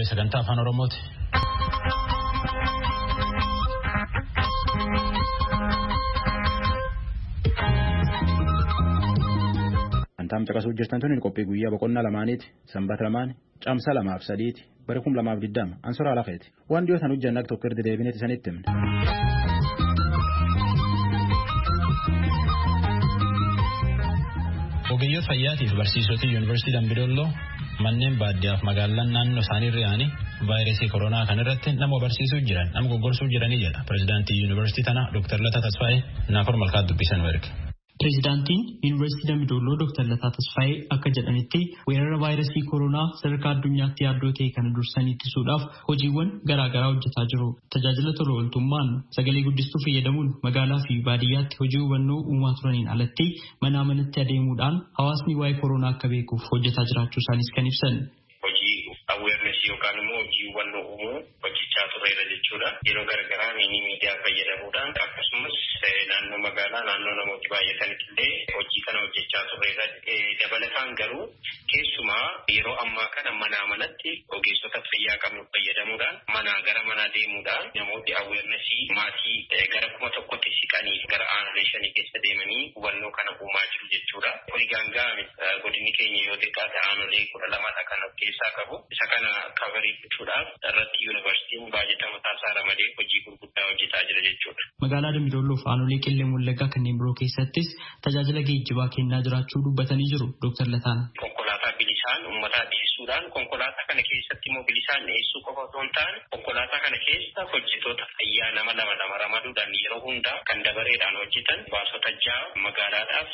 VOA sagantaa afaan Oromooti. Antaam caqasuu jirtan tuni qophii guyyaa boqonnaa lamaaniiti. Sanbata lamaan caamsa 2-3 bara 2020 Ansoraa Lafeeti. Waan dhiyootan hojjanna tokko irra deebineeti sanitti himna. Ogeeyyoota fayyaatiif barsiisota yuunivarsiitii Dambidolloo manneen baadiyyaaf magaalaan naannoo isaanii irraanii vaayirasii koronaa kan irratti nama barsiisuu jiran nama goggorsuu jiranii jedha pirezidaantii yuunivarsiitii tanaa Dr. Lataa Tasfaayee Naafor Malkaa dubbisan werga. Pireezidaantiin Yuunivarsiitii Dambidolloo Dr. Lataa Tasfaayee akka jedhanitti weerara vaayirasii koronaa sadarkaa addunyaatti yaaddoo ta'e kana dursanii ittisuudhaaf hojiiwwan garaagaraa hojjetaa jiru. Tajaajila tola ooltummaan sagalee guddistuu fayyadamuun magaalaa fi baadiyyaatti hojii hubannoo uumaa turaniin alatti manaa manatti adeemuudhaan hawaasni waa'ee koronaa akka beekuuf hojjetaa jiraachuu isaanis kan ibsan. Hojii awareness yookaan immoo hojii hubannoo uumuu hojjechaa tureera jechuudha. Yeroo garaagaraa miidiyaa fayyadamuudhaan akkasumas naannoo magaalaa naannoo namooti baay'atanitti illee hojii kana hojjechaa turreera. Dabalataan garuu keessumaa yeroo ammaa kana manaa manatti ogeessota fayyaa qabnu fayyadamuudhaan manaa gara manaa deemuudhaan namooti awarenessii maatii gara 1,000tti siqanii gara aanolee 5 keessa deemanii hubannoo kana uumaa jiru jechuudha. Kuni gaanga'ame godinni keenya yoo xiqqaate aanolee 12 kan of keessaa qabu. Isa kana kabarii gochuudhaaf irratti yuunivarsiitiin baajata mataasaa ramadee hojii gurguddaa hojjetaa jira jechuudha. Magaalaa Dambidolloo fi aanolee Qillee Wallaggaa kanneen biroo keessattis tajaajila geejjibaa kennaa jiraachuu dubbatanii jiru Dr. Lataan. Konkolaataa bilisaan uummataa dhiyeessuudhaan konkolaataa kana keessatti immoo bilisaan dhiyeessuu qofa otoo hin taane konkolaataa kana keessa hojjettoota fayyaa nama ramaduudhaan yeroo hundaa kan dabareedhaan hojjetan baasota 6 magaalaadhaaf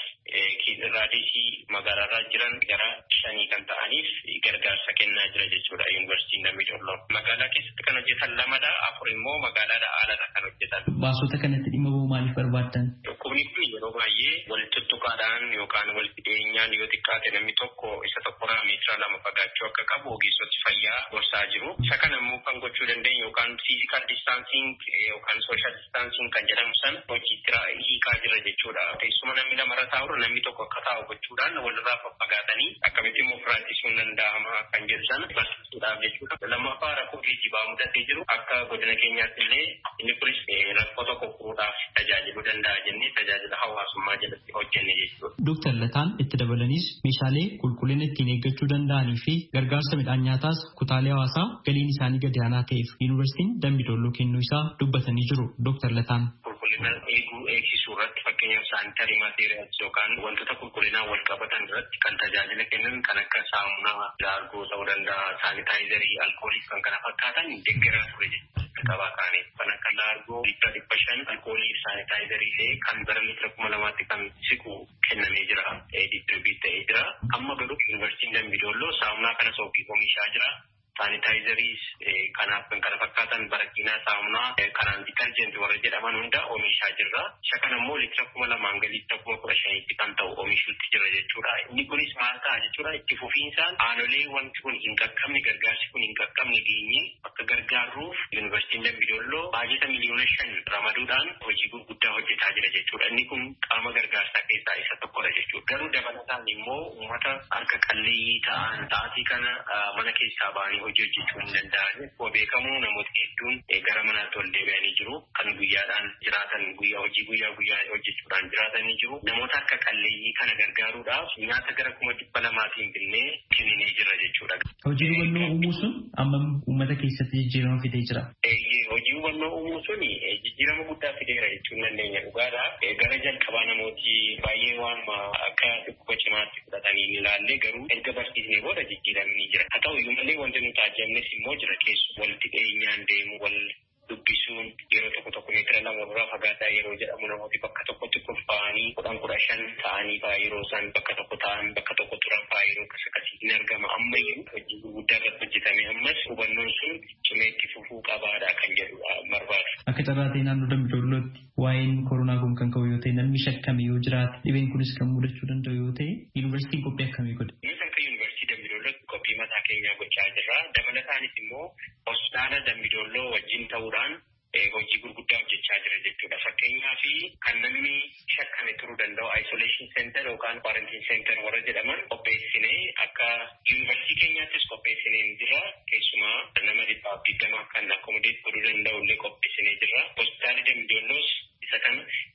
raadiyesii magaalaarraa jiran gara 5 kan ta'aniif gargaarsa kennaa jira jechuudha yuunivarsiitiin Dambidolloo. Magaalaa keessatti kan hojjetan 2dha, 4 immoo magaalaadhaa aladha kan hojjetan. Baasota kanatti dhimma bahuu maaliif barbaaddan? Dhukkubni kun yeroo baay'ee walitti tuttuqaadhaan yookaan walitti dhiyeenyaan yoo xiqqaate namni tokko isa tokkorraa meetira 2 fagaachuu akka qabu ogeessoti fayyaa gorsaa jiru. Isa kana immoo kan gochuu dandeenyu yookaan physical distancing yookaan social distancing kan jedhamu san hojiitti hiikaa jira jechuudha. Teessuma namni lamarra taa'u namni tokko akka taa'u gochuudhaan walirraa faffagaatanii akkamitti immoo firaansiisuun danda'ama kan jedhu sana barsiisuudhaaf jechuudha. Lammaffaa rakkoo geejjibaa mudatee jiru akka godina keenyaatti illee inni kunis rakkoo tokko furuudhaaf tajaajiluu danda'a jennee tajaajila hawaasummaa jalatti hojjenne jechuudha. Dr. Lataan itti dabalanis meeshaalee qulqullina ittiin eeggachuu danda'anii fi gargaarsa midhaan nyaataas kutaalee hawaasaa galiin isaanii gadi aanaa ta'eef yuunivarsiitiin Dambidolloo kennuu isaa dubbatanii jiru Dr. Lataan. Qulqullina eegsisuu irratti fakkeenyaaf saanitarii maateriyaals yookaan wantoota qulqullinaan wal qabatan irratti kan tajaajila kennan kan akka saamunaa, laargoo ta'uu danda'a, saanitaayizarii, alkoolii kan kana fakkaatan deeggaraa ture jechuudha. Qabaa kaanii kan akka laargoo liitira 500 alkoolii saanitaayizarii illee kan bara liitira 2,000tti kan siqu kennamee jira. Distribiit ta'ee jira. Amma garuu yuunivarsiitiin Dambidolloo saamunaa kana soofii oomishaa jira. Saanitaayizarii kanaaf kan kana fakkaatan barakiinaa saamunaa kanaan ditarjenti warra jedhaman hunda oomishaa jirra. Isa kana immoo liitira 2,000 hanga liitira 15,000tti kan ta'u oomishuutti jira jechuudha. Inni kunis maal ta'a jechuudha itti fufiinsaan aanolee wanti kun hin qaqqabne gargaarsi kun hin qaqqabne geenye akka gargaarruuf yuunivarsiitiin Dambidolloo baajata miliyoona 5 ramaduudhaan hojii gurguddaa hojjetaa jira jechuudha. Inni kun qaama gargaarsaa keessaa isa tokkodha jechuudha. Garuu dabalataan immoo uummata harka qalleeyyii ta'an sa'aatii kana mana keessaa ba'anii hojii hojjechuu hin danda'an. Beekamu namoota hedduun gara manaatti ol deebi'anii jiru. Kan guyyaadhaan jiraatan guyyaa hojjechuudhaan jiraatanii jiru. Namoota harka qalleeyyii kana gargaaruudhaaf nyaata gara 200,000 binnee kenninee jira jechuudha. Hojii hubannoo uumuu sun amma uummata keessatti jijjiirama fidee jira. Hojii hubannoo uumuu sun jijjiirama guddaa fideera jechuun dandeenya dhugaadha. Gara jalqabaa namooti baay'ee waanuma akka dhukkuba cimaatti fudhatanii ni ilaalle garuu erga barsiisnee booda jijjiiramni jira. Haa ta'u iyyuu malee wanti nuti ajajamnes immoo jira keessu walitti dhiyeenyaan deemu wal dubbisuun yeroo tokko meetira 2 irraa fagaataa yeroo jedhamu namooti bakka tokkotti kurfaa'anii 10-15 ta'anii fa'aa yeroo isaan bakka tokko ta'an bakka tokko turan fa'aa yeroo akkasii hin argama. Ammayyuu hojii gurguddaa irratti hojjetame ammas hubannoon sun cimee itti fufuu qabaadha kan jedhu barbaadu. Akka carraa ta'e naannoo Dambidollootti waa'een koronaa kun kan ka'u yoo ta'e namni shakkame yoo jiraate dhibeen kunis kan mudachuu danda'u yoo ta'e yuunivarsiitiin qophii akkamii godhe? Qophii mataa keenyaa gochaa jirra. Dabalataanis immoo hospitaala Dambidolloo wajjin ta'uudhaan hojii gurguddaa hojjechaa jira jechuudha. Fakkeenyaaf kan namni shakkame turuu danda'u isolation center yookaan quarantine center warra jedhaman qopheessinee akka yuunivarsiitii keenyaattis qopheessinee jira. Keessumaa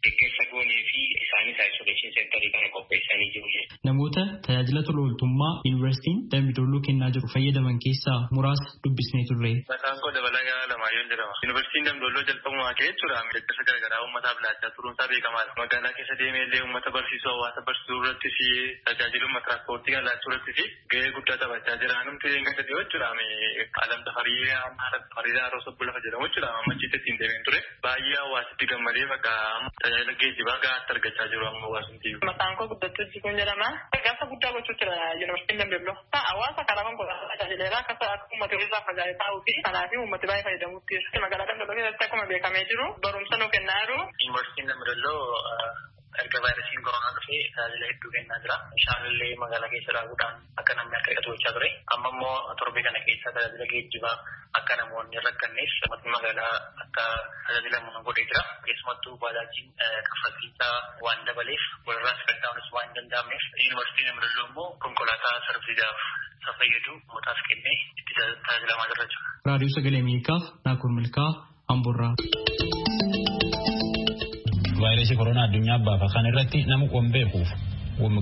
deeggarsa goonee fi isaanis isolation centerii kana qopheessanii jiru. Namoota tajaajila tola ooltummaa yuunivarsiitiin Dambidolloo kennaa jiru fayyadaman keessaa muraasa dubbisnee turre. Maqaan koo Dabalagaa Alamaayyoo jedhama. Yuunivarsiitiin Dambidolloo jalqabumaa ka'ee jechuudha. Deeggarsa garaagaraa uummataaf laachaa turuunsaa beekamaadha. Magaalaa keessa deemee illee uummata barsiisuu, hawaasa barsiisuu irratti fi tajaajiluma tiraanspoortii kan laachuu irratti fi gahee guddaa taphachaa jira. Namti eeggatee jechuudha. Alam Tafarii Daaroo Sobbo lafa jedhamu jechuudha. Ammachiitti ittiin deemeen ture. Baay'ee hawaasitti gammadee bakka tajaajila geejjibaa gahaatti argachaa jiru amma hawaasumti. Maqaan koo Guddattuu Jikuun jedhama. Gargaarsa guddaa gochuu jira yuunivarsiitiin Dambidolloo. Hawaasa karaa konkolaataa tajaajileera akka uummata irraa fagaatee taa'uu fi kanaaf uummati baay'ee fayyadamuutti jira. Magaalaa Dambidolloo keessatti akkuma beekamee jiru barumsa nuu kennaa jiru. Yuunivarsiitiin Dambidolloo erga vaayirasiin koronaa dhufee tajaajila hedduu kennaa jira. Bishaanillee magaalaa keessa dhaabuudhaan akka namni akka dhiqatu gochaa ture. Amma immoo torbee kana keessa tajaajila geejjibaa akka namoonni rakkanneef uummatni magaalaa akka tajaajilamu godhee jira. Keessumattuu baajaajiin kaffaltiisaa waan dabaleef walirraa sagantaa'uunis waan hin danda'amneef yuunivarsiitiin Dambidolloo immoo konkolaataa sarbiisaaf fayyadu uummataaf kennee itti tajaajilamaa jira jechuudha. Raadiyoo Sagalee Ameerikaaf Naakur Milkaa Amboorraa. Vaayirasii koronaa addunyaa baafa kan irratti nama qombeekuuf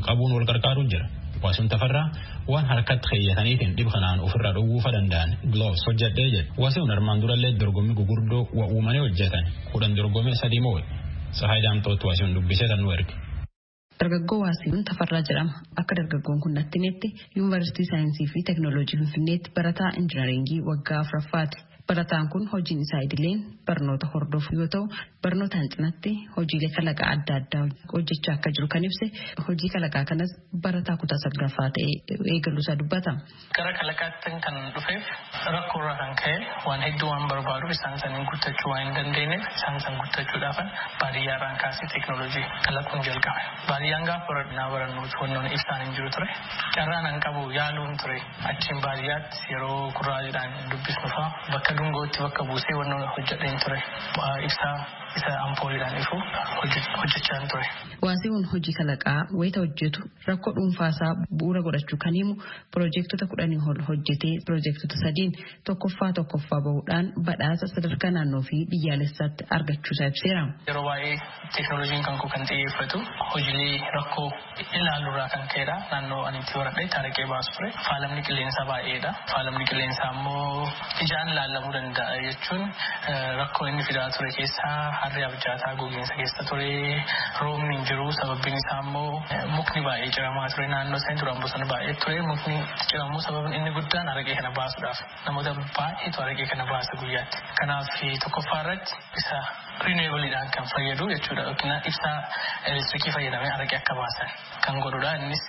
qabuun wal qarqaaruun jira. Waasuun tafarraa waan harkatti keeyyataniitiin dhib kanaan ofirraa dhowwuufa danda'an gloves hojjedhee jedhe. Waasuun armaan durallee dorgommii gugurdoo waa uumanii hojjetan 10 dorgommii 3 moo'e. Sahaay Daamtootti waasuun dubbisee tan nu erge. Dargaggoo Waasiin Tafarraa jedhama. Akka dargaggoon kun natti himetti Yuunivarsiitii Saayinsii fi Teknooloojii Finfinneetti barataa injinaringii waggaa 4ffaati. Barataan kun hojiin isaa idileen barnoota hordofu yoo ta'u, barnootaan cinatti hojiilee kalaqaa adda addaa hojjechaa akka jiru kan ibse. Hojii kalaqaa kanas barataa kutaa 9ffaa ta'ee eegaluusaa dubbata. Gara kalaqaatti kan dhufeef rakkoorraa kan ka'e waan hedduu waan barbaadu isaan saniin guuttachuu waan hin dandeenyeef isaan san guuttachuudhaaf baadiyyaarraan kaasee teknooloojii kalaquun jalqabe. Baadiyyaan gaafa barannuutu wannoon ibsaan hin jiru ture. Carraan an qabu yaaluun ture. Achiin baadiyyaatti yeroo kuraajiidhaan dubbisnu fa'a bakka dungootti bakka buusee wannoon hojjedheen ture. Ibsaa isa ampooliidhaan ifu hojjechaan ture. Waasiin hojii kalaqaa wayita hojjetu rakkoo dhuunfaasaa bu'uura godhachuu kan himu piroojektota 10 ol hojjetee piroojektota 3 tokkoffaa bahuudhaan badhaasa sadarkaa naannoo fi biyyaalessaatti argachuusaa ibseera. Yeroo baay'ee teknooloojiin kan xiyyeeffatu hojiilee rakkoo ilaaluurraa kan ka'edha. Naannoo ani itti baradhee taarikee baasu ture. Faalamni qilleensaa baay'eedha. Faalamni qilleensaa immoo ijaan ilaalamuu danda'a jechuun rakkoo inni fidaa ture keessaa harri abjaataa gogiinsa keessa ture. Roobni hin jiru. Sababbiin isaa immoo mukni baay'ee ciramaa ture. Naannoo isaanii duraan bosona baay'ee ture. Mukni ciramuu sababni inni guddaan araqee kana baasuudhaaf. Namoota baay'eetu araqee kana baasa guyyaatti. Kanaaf tokkoffaa irratti isa renewableedhaan kan fayyadu jechuudha. Yookiin ibsaa elektirikii fayyadamee araqee akka baasan kan godhudha. Innis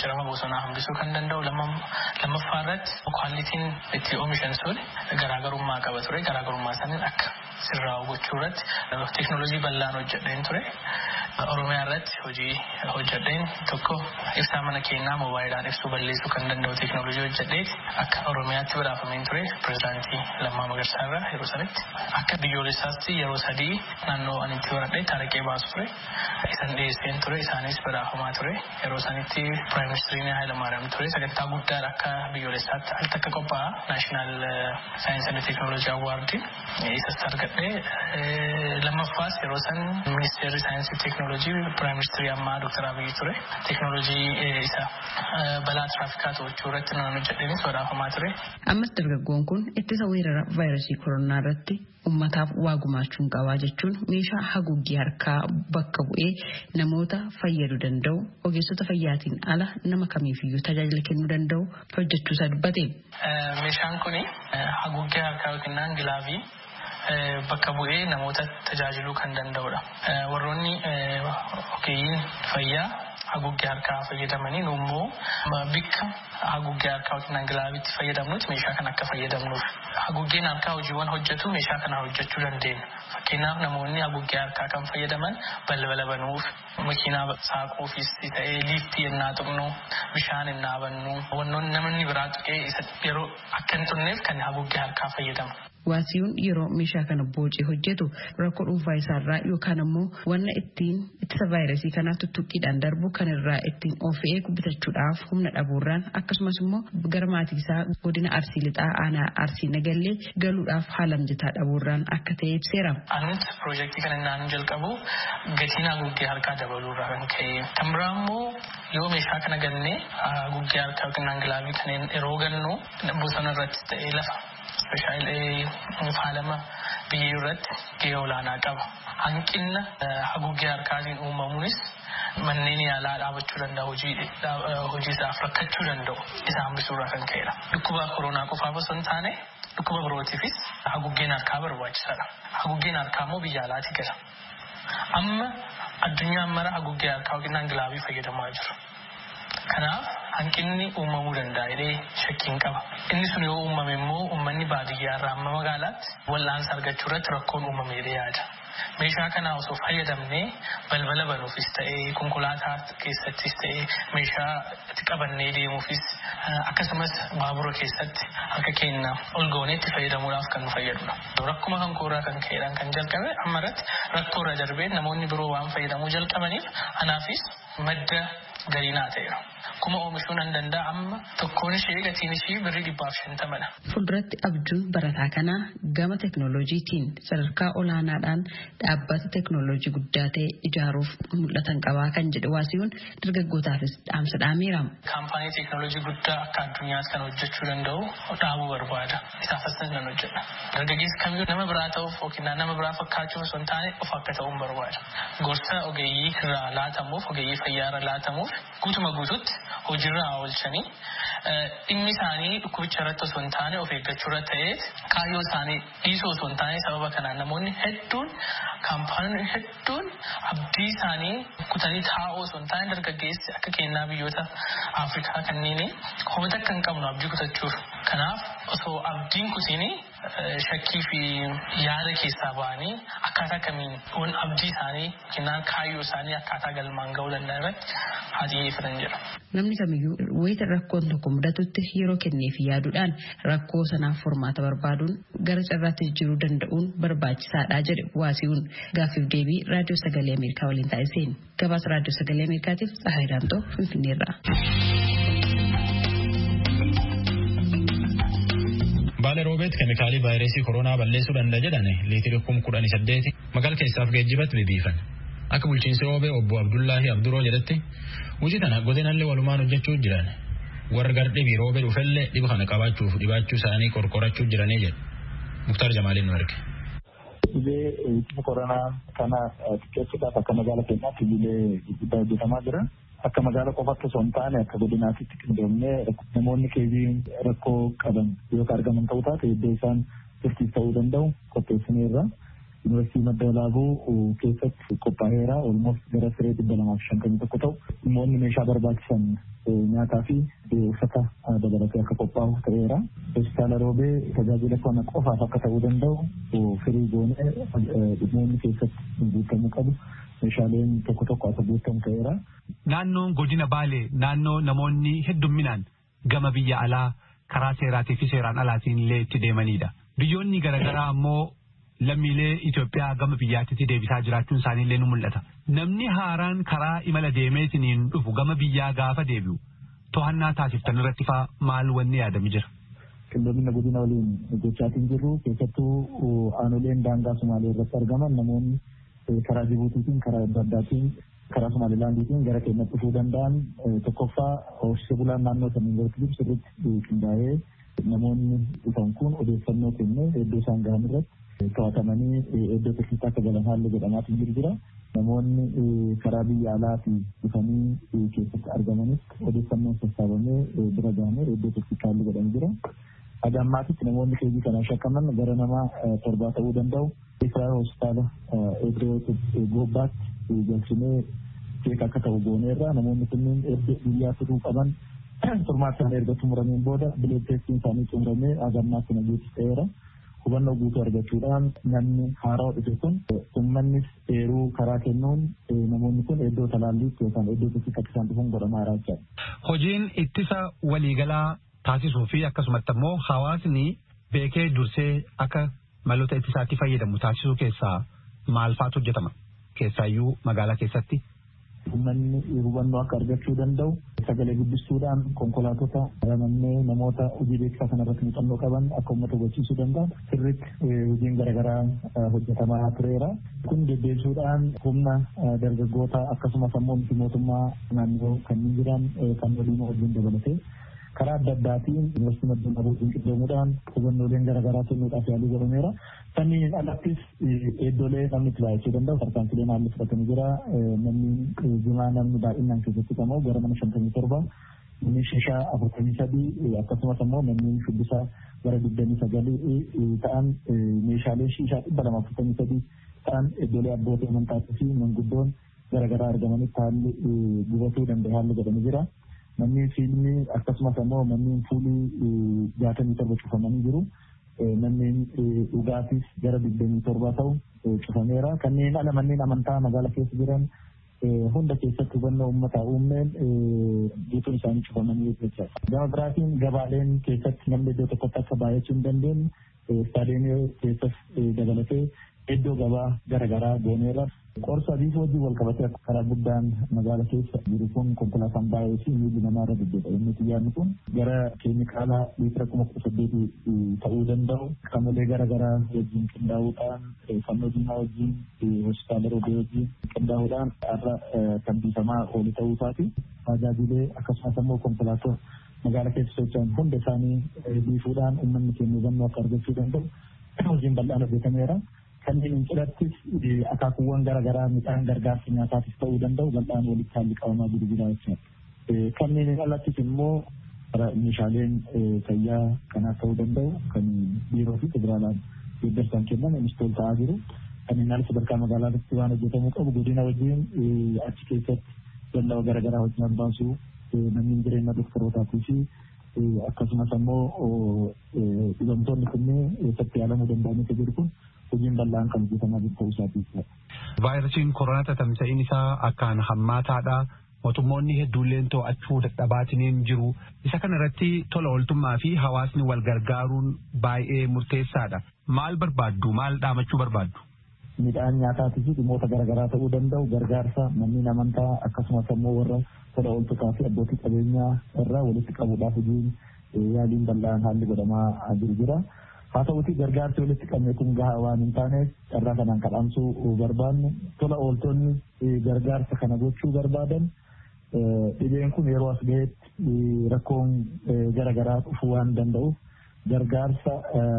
cirama bosonaa hambisuu kan danda'u. Lammaffaa irratti kwaalitiin itti oomishan sun garaagarummaa qaba ture. Garaagarummaa isaanii akka sirraa gochuu irratti teknooloojii bal'aan hojjedheen ture. Oromiyaa irratti hojii hojjedheen tokko ibsaa mana keenyaa moobaayilaan ibsuu balleessuu kan danda'u teknooloojii hojjedhee akka Oromiyaatti badhaafameen ture pirezidaantii Lammaa Magarsaa irraa yeroo sanitti akka biyyoolessaatti yeroo 3 naannoo ani itti baradhee taarikee baasu ture. Isan dhiyeesseen ture isaanis badhaafamaa ture. Yeroo sanitti Piraayim Ministeriin Hayilamaariyaam ture. Sagantaa guddaa akka biyyoolessaatti al takka qophaa'a Naashinaal Saayinsii fi Teknooloojii Awwaardii isas argadhee lammaffaas yeroo san Ministeerri Saayinsii fi Teknooloojii Piraayim Ministeerii ammaa Dr. Abiyyi ture. Teknooloojii isa balaa tiraafikaa to'achuu irratti nan hojjedheenis badhaafamaa ture. Ammas dargaggoon kun ittisa weerara vaayirasii koronaa irratti ummataaf waa gumaachuun qabaa jechuun meeshaa haguuggii harkaa bakka bu'ee namoota fayyaduu danda'u ogeessota fayyaatiin ala nama kamiifiyyuu tajaajila kennuu danda'u hojjechuusaa dubbate. Meeshaan kun haguuggii harkaa yookiin gilaavii bakka bu'ee namoota tajaajiluu kan danda'udha. Warroonni ogeeyyiin fayyaa haguuggii harkaa fayyadamanii immoo bakka haguuggii harkaa yookiin gilaaviitti fayyadamnutti meeshaa kan akka fayyadamnuuf. Haguuggiin harkaa hojiiwwan hojjetu meeshaa kana hojjechuu dandeenya. Fakkeenyaaf namoonni haguuggii harkaa kan fayyadaman balbala banuuf, makiinaa saaquufis ta'ee liiftii yennaa tuqnu, bishaan yennaa bannu, wannoonni namni biraa tuqee yeroo akka hin turneef kan haguuggii harkaa fayyadamu. Waasiyuun yeroo meeshaa kana boocee hojjetu rakkoo dhuunfaa isaarraa yookaan ammoo wanna ittiin ittisa vaayirasii kanaa tuttuqqiidhaan darbu kan irraa ittiin of eegu bitachuudhaaf humna dhabuurraan akkasumas immoo gara maatii isaa godina Arsii Lixaa aanaa Arsii Nagallee galuudhaaf haala mijataa dhabuurraan akka ta'e ibseera. Anis piroojeektii kana naan jalqabu gatiin haguuggee harkaa dabaluurraa kan ka'e. Kan biraa immoo yoo meeshaa kana gannee haguuggee harkaa yookiin gilaavii kanneen yeroo gannu bosona irratti ta'ee lafa Speshaalee faalama biyya irratti gahee olaanaa qaba. Hanqina haguuggee harkaatiin uumamuunis manneen yaalaa dhaabachuu danda'a, hojii isaaf rakkachuu danda'u isa hambisuurraa kan ka'edha. Dhukkuba koronaa qofaaf osoo hin taane dhukkuba birootiifis haguuggeen harkaa barbaachisaadha. Haguuggeen harkaa immoo biyya alaatii gala. Amma addunyaan mara haguuggee harkaa yookiin gilaavii fayyadamaa jiru. Kanaaf hanqinni uumamuu danda'a jedhee shakkiin qaba. Inni sun yoo uumame immoo uummanni baadiyyaa irraa amma magaalaatti wal'aansa argachuu irratti rakkoon uumamee yaada. Meeshaa kana osoo fayyadamnee balbala banuufis ta'ee konkolaataa keessattis ta'ee meeshaa itti qabannee deemuufis akkasumas baabura keessatti harka keenya ol gooneetti fayyadamuudhaaf kan nu fayyadudha. Rakkuma kan koorraa kan ka'eedhaan kan jalqabe amma irratti rakkoorra darbee namoonni biroo waan fayyadamuu jalqabaniif anaafis madda galiinaa ta'eera. Kuma oomishuun an danda'a amma tokkoon ishee gatiin ishee birrii 150dha. Fuulduratti abjuun barataa kanaa gama teknooloojiitiin sadarkaa olaanaadhaan dhaabbata teknooloojii guddaa ta'e ijaaruuf mul'atan qabaa kan jedhe Waasiyuun dargaggootaafis dhaamsa dhaameera. Kaampaanii teknooloojii guddaa akka addunyaatti kan hojjechuu danda'u dhaabuu barbaada. Isaafis nan hojjedha. Dargaggeessi kamiyyuu nama biraa ta'uuf yookiin nama biraa fakkaachuuf osoo hin taane of akka ta'uun barbaada. Gorsa ogeeyyii irraa laatamuuf ogeeyyii fayyaa irraa laatamuuf guutuma guututti hojiirraa oolchanii dhimmi isaanii dhukkubicha irratti osoo hin taane of eeggachuu irra ta'ee kaayyoo isaanii dhiisuu osoo hin taane sababa kanaan namoonni hedduun kaampaaniin hedduun abdii isaanii kutanii taa'uu osoo hin taane dargaggeessi akka kennaa biyyoota Afrikaa kanneen homata akka hin qabnu abdii kutachuuf. Kanaaf osoo abdiin kutiini shakkii fi yaada keessaa ba'anii akkaataa kamiin abdii isaanii kennaan kaayyoo isaanii akkaataa galmaan ga'uu danda'an irratti haa xiyyeeffatan jedha. Namni kamiyyuu wayita rakkoon tokko mudatutti yeroo kenneef yaaduudhaan rakkoo sanaaf furmaata barbaaduun gara carraatti jijjiiruu danda'uun barbaachisaadha jedhe Waasiyuun gaaffiif deebii raadiyoo sagalee Ameerikaa waliin taasiseen. Gabaasa raadiyoo sagalee Ameerikaatiif Tsahaay Daamtoo Finfinneerraa. Baala roobeet keemikaalii vaayirasii koronaa balleessuu danda'a jedhane liitira 18,000 magaalaa keessaaf geejjibatti bibiifan. Akka bulchiinsi roobee obbo Abdullaahi Abduroo jedhetti hojii kana godinallee walumaan hojjechuu jiran. Warra gardhibii roobee dhufellee dhiba kana qabaachuuf dhibaachuu isaanii qorqorachuu jiranii jedhu. Muktaar Jamaaliin nu erge. Dhibee koronaa kana xiqqeessuudhaaf akka magaalaa keenyaatti hojiilee gurguddaa hojjetamaa jira. Akka magaalaa qofaatti osoo hin taane akka godinaatti qindoomnee namoonni keebii rakkoo qaban yoo argaman ta'uu taate iddoo isaan turtiis ta'uu danda'u qopheessineerra. Yuunivarsiitii Madda Walaabuu keessatti qophaa'eera. Olmoos gara siree 251 ta'u namoonni meeshaa barbaachisan nyaataa fi uffata dabalatee akka qophaa'u ta'eera. Hospitaala Roobee tajaajila kana qofaaf akka ta'uu danda'u firii goonee dhimmoonni keessatti guutamuu qabu. Meeshaaleen tokko akka guutamu ta'eera. Naannoon godina Baalee naannoo namoonni heddumminaan gama biyya alaa karaa seeraatii fi seeraan alaatiin illee itti deemanidha. Biyyoonni garaagaraa ammoo lammiilee Itoophiyaa gama biyyaatti deebisaa jiraachuun isaanii illee ni mul'ata. Namni haaraan karaa imala deemeetiin dhufu gama biyyaa gaafa deebi'u to'annaa taasiftan irratti fa'aa maal wanni yaadame jira? Qindoomina godina waliin gochaatiin jirru keessattuu aanoleen daangaa Sumaalee irratti argaman namoonni karaa Jibuutiitiin karaa adda addaatiin karaa Somaalilaandiitiin gara keenyatti dhufuu danda'an tokkoffaa horsiisee bulaan naannoo saniin irratti sirriitti qindaa'ee namoonni dhufan kun odeeffannoo kennee iddoo isaan gahan irratti to'atamanii iddoo tursiisaa akka galan haalli godhamaatiin jira. Namoonni karaa biyya alaatii dhufanii keessatti argamanis odeeffannoon sassaabamee bira gahamee iddoo tursiisaa haalli godhamee jira. Haga ammaatitti namoonni keebii kana shakkaman gara nama 7 ta'uu danda'u. Israa'el hospitaala Ebree Goobbaatti galchinee keeka akka ta'u gooneerra namoonni kunneen biyyaa turuu qaban furmaata erga xumurameen booda bileetteessiin isaanii xumuramee haga ammaatti nageetti ta'eera. Hubannoo guutuu argachuudhaan namni haaraa dhufe kun uummannis eeruu karaa kennuun namoonni kun iddoo talaalliitti yookaan iddoo tokkotti akka isaan dhufuun godhamaa jira. Hojiin ittisa waliigalaa taasisuu fi akkasumatti immoo hawaasni beekee dursee akka maloota ittisaatti fayyadamu taasisuu keessaa maal faatu hojjetama? Keessaayyuu magaalaa keessatti. Uummanni hubannoo akka argachuu danda'u sagalee guddistuudhaan konkolaatota ramannee namoota hojii beeksisaa kanarratti muuxannoo qaban akka uummata hubachiisuu danda'an sirriitti hojiin garaagaraa hojjetamaa tureera. Kun deddeebisuudhaan humna dargaggoota akkasumas ammoo miti mootummaa naannoo kanneen jiran kan waliin dabalatee karaa adda addaatiin yuunivarsiitii Madda Walaabuu qindeessuudhaan hubannooleen garaagaraa kennuudhaaf yaalii godhameera. Sanniin alattis iddoolee namni itti baay'achuu danda'u tarkaanfileen haalli fudhatamee jira. Namni jimaa namni baay'inaan keessatti qabamu gara mana 57 namni shishaa 43 akkasumas ammoo namni shubbisaa gara 29 ta'an meeshaalee shishaa 243 ta'an iddoolee abbootii amantaatii fi manguddoon garaagaraa argamanitti haalli gubatuu danda'e haalli godhamee jira. Namni fiilmii akkasumas ammoo manneen fuulii 67 cufamanii jiru. Manneen dhugaatis gara 27 ta'u cufameera. Kanneen ala manneen amantaa magaalaa keessa jiran hunda keessatti hubannoo uummataa uumneen guutuun isaanii cufamanii jechuudha. Gama biraatiin gabaaleen keessatti namni iddoo tokkotti akka baay'achuu hin dandeenye istaadiyoomii keessas dabalatee iddoo gabaa garaagaraa gooneera. Qorsa adii wajjin wal qabatee karaa guddaan magaalaa keessa jiru kun konkolaataan baay'ee fi miilli namaa irra deddeebi'a. Inni xiyyaarri kun gara keemikaalaa liitira 18,000 ta'uu danda'u qaamolee garaagaraa wajjin qindaa'uudhaan fannoo diimaa wajjin hospitaala roobee wajjin qindaa'uudhaan har'a kan biifamaa oolu ta'uu isaati. Tajaajilee akkasumas ammoo konkolaattota magaalaa keessa socho'an hunda isaanii biifuudhaan uummanni keenya hubannoo akka argachuu danda'u hojiin bal'aan hojjetameera. Kanneen cidhattis akaakuuwwan garaagaraa midhaan gargaarsa nyaataatis ta'uu danda'u bal'aan walitti haalli qabamaa jiru jira jechuudha. Kanneen alattis immoo meeshaaleen fayyaa kanaaf ta'uu danda'u kan biiroo fi federaalaan deeggarsaan kennan innistool ta'aa jiru. Kanneen ala sadarkaa magaalaatti waan hojjetamuu qabu godina wajjin achi keessatti dallaa garaagaraa hojii baasuu namni jireenya doktorootaatii fi akkasumas ammoo dhibamtoonni kunneen eessatti yaalamuu danda'anii jiru kun hojiin bal'aan kan hojjetamaa jiru ta'uu isaati. Vaayirasiin koronaa tamsa'iin isaa akkaan hammaataadha. Mootummoonni hedduulleen to'achuu dadhabaatiin jiru. Isa kana irratti tola ooltummaa fi hawaasni wal gargaaruun baay'ee murteessaadha. Maal barbaaddu? Maal dhaamachuu barbaaddu? Midhaan nyaataa fi dhimmoota garaagaraa ta'uu danda'u gargaarsa manneen amantaa akkasumas ammoo warra tola ooltotaa fi abbootii qabeenyaa irraa walitti qabuudhaaf hojiin yaaliin bal'aan haalli godhamaa jiru jira. Haa ta'uutii gargaarsi walitti qabne kun gahaa waan hin taaneef carraa kanaan kadhaamsuu barbaannu tola ooltonni gargaarsa kana gochuu barbaadan dhibeen kun yeroo as gaheetti rakkoon garaagaraa dhufuu waan danda'uuf gargaarsa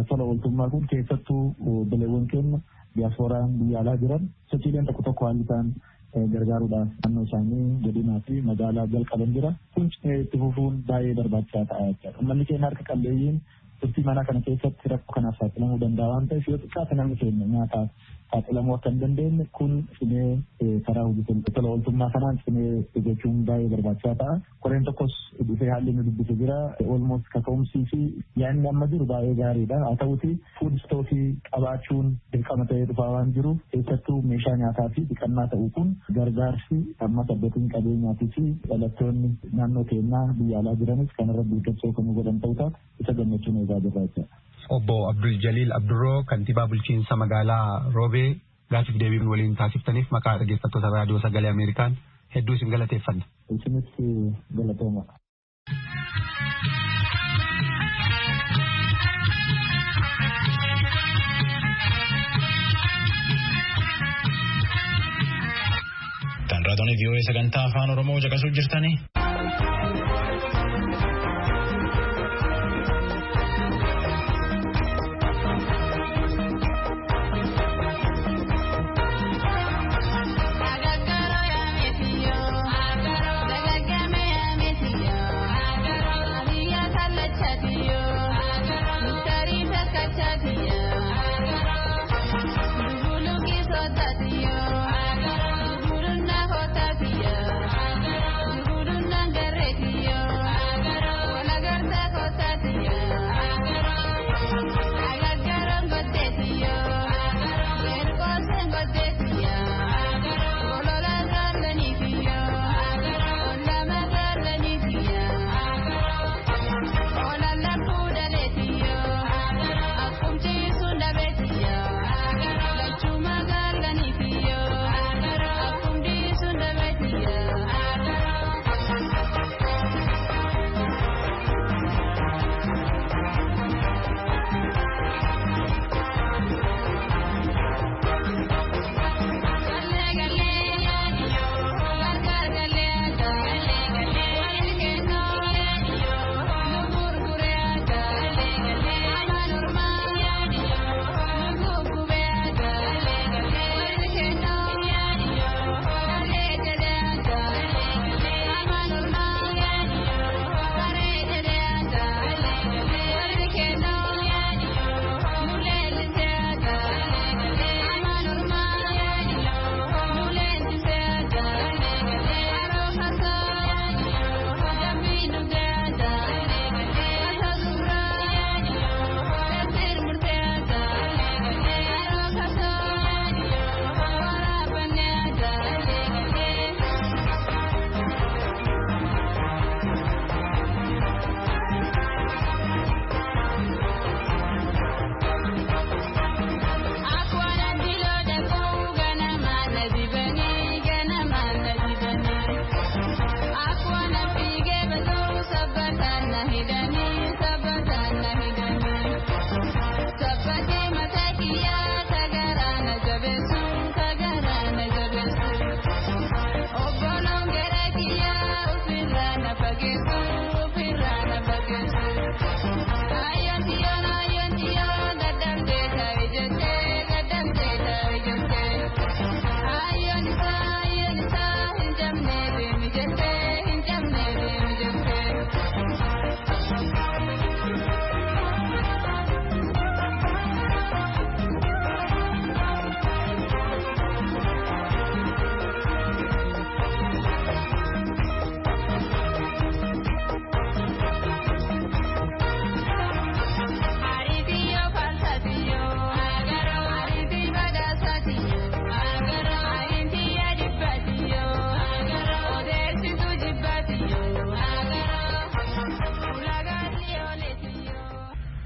tola ooltummaa kun keessattuu bileewwan keenya diyaaspooraan biyya alaa jiran sochiileen tokko tokko haalli isaan gargaaruudhaaf naannoo isaanii godinaa fi magaalaa jalqaban jira. Kun itti fufuun baay'ee barbaachisaa ta'a jechuudha. Uummanni keenya harka qalleeyyiin turtii mana kana keessatti rakkoo kanaaf saaxilamuu danda'a waan ta'eef yoo xiqqaate namni keenya nyaataaf saaxilamuu akka hin dandeenye kun cimee karaa hojii tola ooltummaa kanaan cimee gochuun baay'ee barbaachisaa ta'a. Koreen tokkos dhufee haalli nu dubbise jira. Olmost kaka'umsii fi yaadni amma jiru baay'ee gaariidha. Haa ta'uutii fuud istookii qabaachuun dirqama ta'ee dhufaa waan jiruuf keessattuu meeshaa nyaataa fi dhiqannaa ta'uu kun gargaarsi ammas abbootiin qabeenyaatii fi dhalattoonni naannoo keenyaa biyya alaa jiranis kanarra deeggarsa kan godhan ta'uu ta'a isa gammachuun eegaa jirra jechuudha. Obbo Abdul Jaliil Abdurroo kantiibaa bulchiinsa magaalaa Roobee gaaffiif deebii waliin taasiftaniif maqaa dhaggeeffattoota raadiyoo sagalee Ameerikaan hedduu isin galateeffanna. Isinis galatooma. Tan raadiyoo VOA sagantaa afaan Oromoo caqasuu jirtanii. Guruna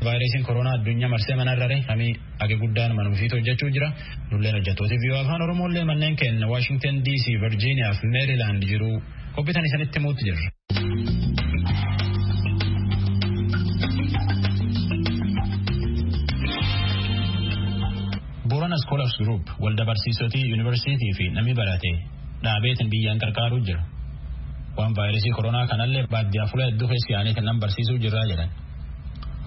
Vaayirasiin koronaa addunyaa marsee manarrare kami age guddaan manuufiitu hojjechuu jira. Nulleen hojjettooti fi afaan Oromoolee manneen keenya Washington DC, Virginia fi Maryland jiru qophiitan isanitti himuutti jirra. Boorana Scholars Group waldaa barsiisotii yuunivarsiitii fi namni barate dhaabeetiin biyyaan gargaaruu jira. Waan vaayirasii koronaa kanallee baadiyyaa fuula hedduu keessa yaa'anii nam barsiisuu jirraa jedhan.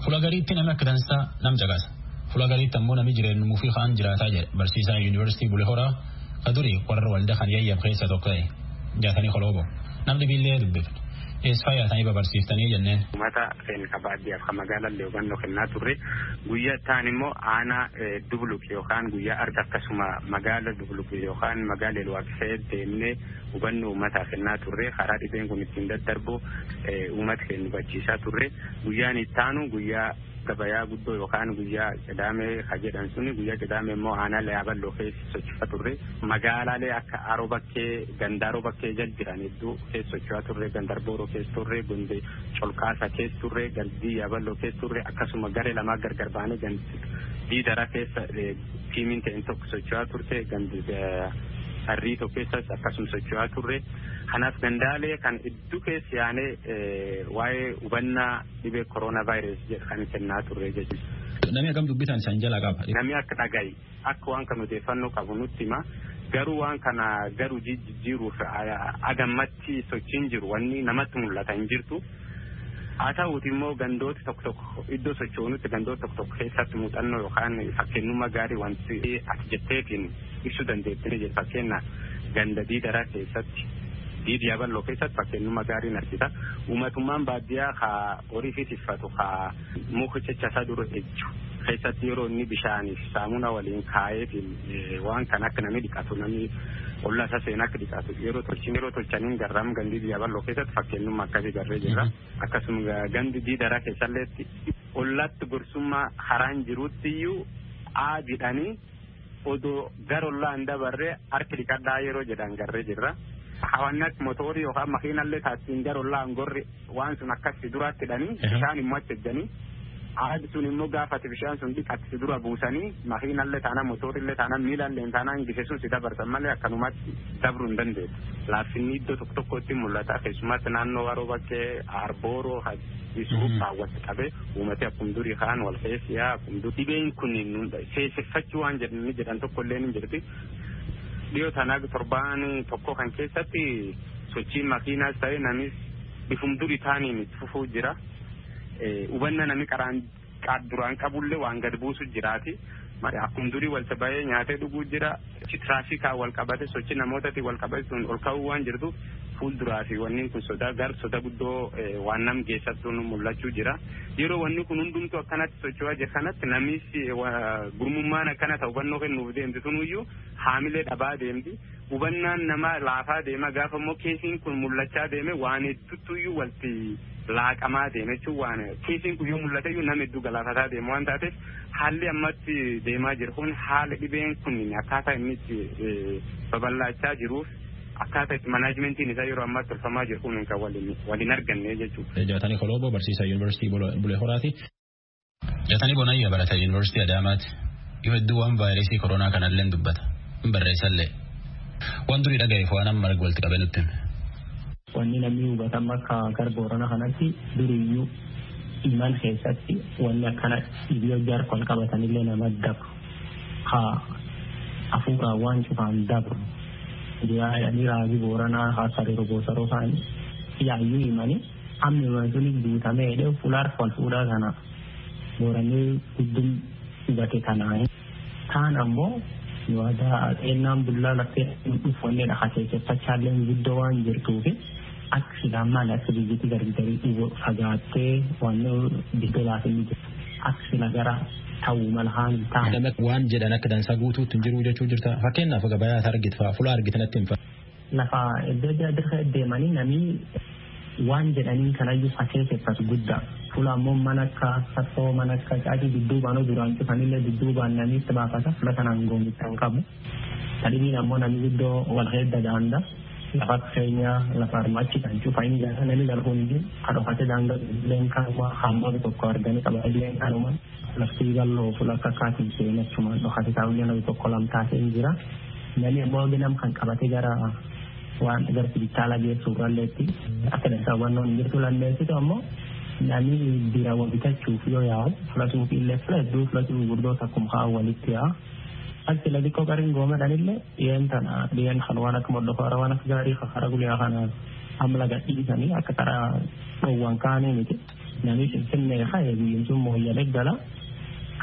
Fuula gariitti namni akka dansaa nam caqasa. Fuula gariitti ammoo namni jireenyumuu fi kaan jiraataa jedha. Barsiisaan yuunivarsiitii Bulee Horaa ka durii warra waldaa kan yayyab keessa tokko ta'e jaatanii koloobo. Namni billee dubbifne. Eessaa yaatanii babarsiiftanii jenneen. Uummata seenaa baadiyyaaf kan magaalaan hubannoo kennaa turre guyyaa ta'an immoo aanaa Dubuluq yookaan guyyaa arga akkasuma magaala Dubuluq yookaan magaala Elwaaqsee deemnee hubannoo uummataaf kennaa turre karaa dhibeen kun ittiin daddarbu uummata keenya hubachiisaa turre guyyaan itti aanu guyyaa gabayaa guddoo yookaan guyyaa Qidaamee jedhan suni guyyaa Qidaamee immoo aanaalee Aballoo keessa socho'aa turre magaalaalee akka Aroo Bakkee Gandaaroo Bakkee jal jiran hedduu keessa socho'aa turre Gandarbooroo keessa turre Gondee Colqaasa keessa turre Galdii Aballoo keessa turre akkasuma garee lamaa gargar baanee Diidara keessa tiimiin ta'een tokko socho'aa turte Harrii tokko keessas akkasuma socho'aa turre. Kanaaf gandaalee kan iddoo keessa yaanee waa'ee hubannaa dhibee koronaa vaayirasii jedhu kan kennaa turre jechuudha. Namni akkam dubbisan isaan jala qaba. Namni akka dhaga'i akka waan kan odeeffannoo qabu nutti hima. Garuu waan kana garuu jijjiiruuf agammatti sochiin jiru wanni namatti mul'ata hin jirtu. Haa ta'uuti immoo gandooti tokko iddoo sochoonutti gandoota tokko keessatti muuxannoo yookaan fakkeenyummaa gaarii wanti ati jetteetiin ibsuu dandeettanii jedhu fakkeenya ganda Diidaraa keessatti. Diidii Aballoo keessatti fakkeenyummaa gaarii argita. Uummatummaan baadiyyaa haa horii fi tiffatu haa muka caccaasaa dura ejju keessatti yeroo inni bishaaniif saamunaa waliin kaayeetiin waan kan akka namni dhiqatu namni ollaa isaa seenaa akka dhiqatu yeroo tolchaniin garraam gandi Diidii Aballoo keessatti fakkeenyummaa akkasii garree jirra. Akkasuma gandi Diidaraa keessalleetti ollaatti gorsummaa haraan jirutti iyyuu aadidhanii odoo gara ollaa hin dabarree harki dhiqadhaa yeroo jedhan garree jirra. Hawaannatti mootorii yookaan makiinallee taasisin gara ollaa angorri waan sun akkasii duraatti hidhanii bishaan immoo achi ejjanii aadi sun immoo gaafate bishaan sun dhiqatti dura buusanii makiinallee taanaan mootorillee taanaan miilallee taanaan gise sun si dabarsan malee akkanumatti dabruu hin dandeessu. Laaffinni iddoo tokkotti mul'ata keessumatti naannoo Aroo Bakkee Arbooroo Isuuf kaawwatti qabee uummati akkuma durii kaan wal keessiyaa akkuma durii dhibeen kun seesseffachuu waan jedhan tokkollee hin jirti. Dhiyoo tanaa torbaan tokko kan keessatti sochiin makiinaas ta'e namis bifum durii taaniin itti fufuu jira. Hubanna nami duraan qabullee waan gad buusu jiraati. Akkuma durii walta bahee nyaatee dhuguu jira. Tiraafikaa wal qabate sochii namootatti wal qabate sun ol ka'uu waan jirtu fuulduraa fi wanni kun soda guddoo waan nam geessattuu mul'achuu jira. Yeroo wanni kun hundumtuu akkanatti socho'aa jira kanatti namis gurmummaan akkana ta'u hubannoo kennuuf deemti sunuyyuu haamilee dhabaa deemti. Hubannaan nama laafaa deema gaafa immoo keesiin kun mul'achaa deeme waan hedduutuyyuu walti laaqamaa deeme jechuun waan keesiin kun yoo mul'ate iyyuu nama hedduu galaafataa deema waan taateef haalli ammatti deemaa jiru kun haala dhibeen kun akkaataa inni itti babal'achaa jiruuf akkaataa itti manaajimentiin isaa yeroo ammaatti tolfamaa jiru kun kan waliin arganne jechuudha. Jaatanii Koloobo barsiisaa yuunivarsiitii Bulee Horaati. Jaatanii Bonayyaa barataa yuunivarsiitii Adaamaati. Yoo hedduu waan vaayirasii koronaa kanallee dubbata. Hin barreessallee. Waan durii dhagayeef waan amma walitti qabee nutti hime. Wanni namni hubatan akka gara Boorana kanatti duriyyuu iman keessatti wanni akkana dhibee jaarkon qabatanillee nama dabru. Haa hafuuraan waan cufaan dabru. Yaa'anii raajii Booranaa haasaree rogoosaroo isaanii yaayyuu himanii amma wantoonni guutamee dheehu fuulaar wal fuudhaa kana Booranii guddum hubate kanaa. Kaan ammoo waadaa xeennaan bullaa laftee dhufannee haseesseffachaallee guddoo waan jirtuufi akka silaammaan akka biyyatti gargarii fagaattee waan biqilaa fi akka sila gara ta'uu mala haali ta'a. Waan jedhan akka dansaa guutuutti hin jiru jechuu jirta. Fakkeenyaaf gabayaa argite fa'aa fuula argite natti hin fa'a. Lafa iddoo jaadirra deemanii namni waan jedhanii kanayyuu haseesseffatu guddaa. Fuula ammoo mana akka sassoo mana akka caatii dudduubaan duraan cufanillee dudduubaan namni itti baafata fuula kanaan goomicha hin qabu. Tadhibiin ammoo namni guddoo wal heedda daanda lafa keenya lafa armaachi kan cufaini gaafa namni galhundi kadhofate daangaa illeen kanuma hamma tokko arganii qaba illeen kanuma lafti galloo fuula kakkaatiin seenachumaan dhokate taa'uun nama tokko lamtaasee jira namni ammoo ginam kan qabate gara waan gara sibitaala geessu irralleetti akka dansaawwannoon jirtu lalleessitu ammoo namni bira wabitachuuf yoo yaa'u filatuuf illee filaduu filatuu gurgurdoota akkuma haa walitti yaa'u. Akki lagi kau karing goma danille yen tana dian khalwana kemodo karawana gari khara guliya khana amla gati sani akatara uang kane ni nami senne khaye bi sum mo yale dala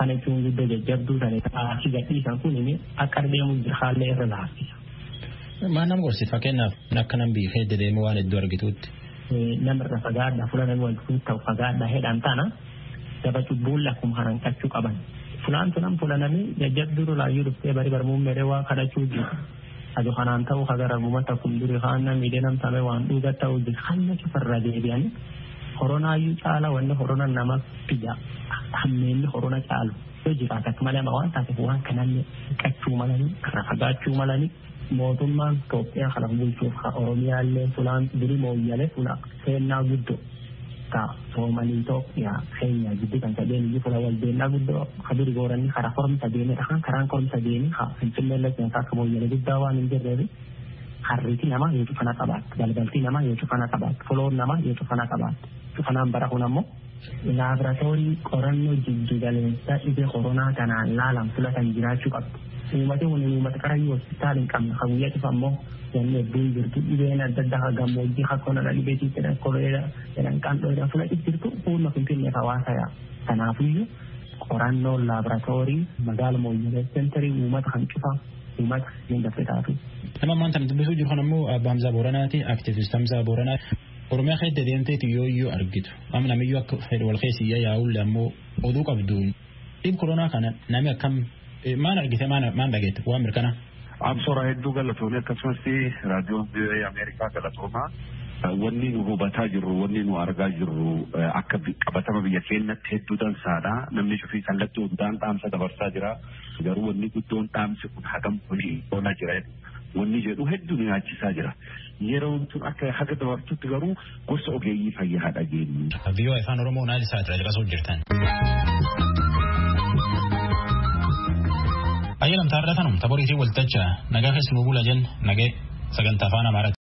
kane tungu de jabdu sani aki gati sanku ni akar de mu khale relasi manam gorsi fakena nakkanam bi khede de mo wan eddu argitut namar fagada fulana wal futa fagada hedan tana dabatu bullakum haran kachu qaban fulan tunam fulanami jajjabduru la yudufte bari barmum merewa kada chuji ado khanan taw khagara gumata kunduri khanna midenam tame wandu gatta uji khanna ki farrade biani corona yu chala wanda corona nama pija hammen corona chalu yoji ka takmala ma wanta ko wan kananne kachu malani karafagachu malani motumman topya khala bulchu kha oromiya le fulan diri mo yale fulan senna guddo ta somali Ethiopia Kenya gitu kan tadi ni pula wal bena guddo khabiri gorani khara form tadi ni akan karang form tadi ni ha intimela yang tak kemo yale guddawa ni derre harriti nama yaitu kana tabat dalbalti nama yaitu kana tabat follow nama yaitu kana tabat tu kana barakunamo laboratory koranno jijjigale sa ibe corona kana lalam pula kan jirachu kap umate woni umate karayi hospital kam khawiya tu fammo yanne bulirtu ibena dadda gammoji hakona dali beti tena kolera yang kanto ida fula ikirtu pun makin kawasa ya tanafuyu koranno laboratory magal mo center umat hancufa umat yang dafetatu nama mantan tubusu juhanammu abamza boranati activist hamza boranat orme khayde dente tiyo argitu amna miyo ak wal khaysiya ya ulamo odu qabdun in corona kana nami akam mana argite mana daget wa amerikana absora heddu galatone kasmasti radio america galatoma wanni nu hubata jirru wanni nu arga jirru akka qabatama biyya keenyatti hedduudhaan saadha namni shufii kallattii hundaan dhaamsa dabarsaa jira garuu wanni guddoon dhaamsi kun hagam hojii oolaa jira wanni jedhu hedduu ni nyaachisaa jira yeroon tun akka haga dabartutti garuu gosa ogeeyyii fayyaa dhageenyu. Biyyoon afaan Oromoo naal isaa irraa jalqasuu jirtan. Ayyalam taarratanum taboriitii waltacha nagaa keessumaa bula jen nagee sagantaa afaan Amaaraatti.